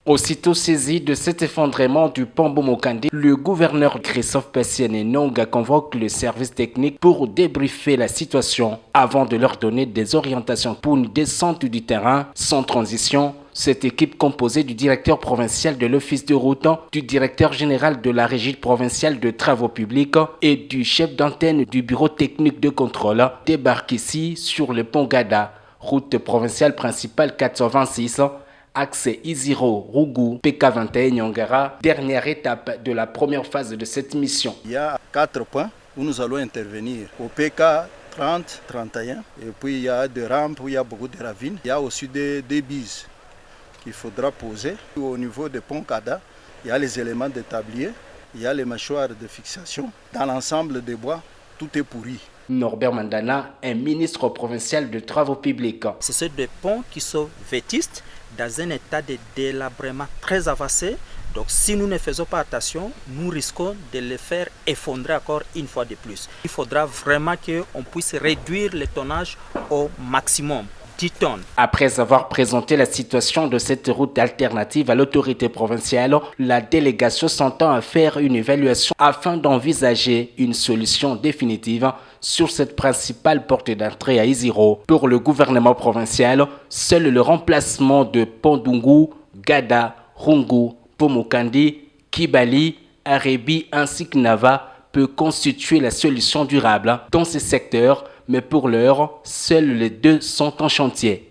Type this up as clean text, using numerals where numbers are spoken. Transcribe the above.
Aussitôt saisi de cet effondrement du pont Bomokandi, le gouverneur Christophe Pessienne-Nonga convoque le service technique pour débriefer la situation avant de leur donner des orientations pour une descente du terrain sans transition. Cette équipe composée du directeur provincial de l'office de route, du directeur général de la régie provinciale de travaux publics et du chef d'antenne du bureau technique de contrôle débarque ici sur le pont Gada, route provinciale principale 426, axe Iziro-Rougou, PK21 Nyongara, dernière étape de la première phase de cette mission. Il y a 4 points où nous allons intervenir. Au PK 30, 31, et puis il y a des rampes où il y a beaucoup de ravines. Il y a aussi des bises qu'il faudra poser. Au niveau des ponts Kada, il y a les éléments de tablier, il y a les mâchoires de fixation. Dans l'ensemble des bois, tout est pourri. Norbert Mandana est ministre provincial de travaux publics. Ce sont des ponts qui sont vétustes, dans un état de délabrement très avancé. Donc si nous ne faisons pas attention, nous risquons de les faire effondrer encore une fois de plus. Il faudra vraiment qu'on puisse réduire le tonnage au maximum. 10 tonnes. Après avoir présenté la situation de cette route alternative à l'autorité provinciale, la délégation s'entend à faire une évaluation afin d'envisager une solution définitive sur cette principale porte d'entrée à Iziro. Pour le gouvernement provincial, seul le remplacement de Pondungu, Gada, Rungu, Pomokandi, Kibali, Arebi ainsi que Nava peut constituer la solution durable dans ces secteurs, mais pour l'heure, seuls les deux sont en chantier.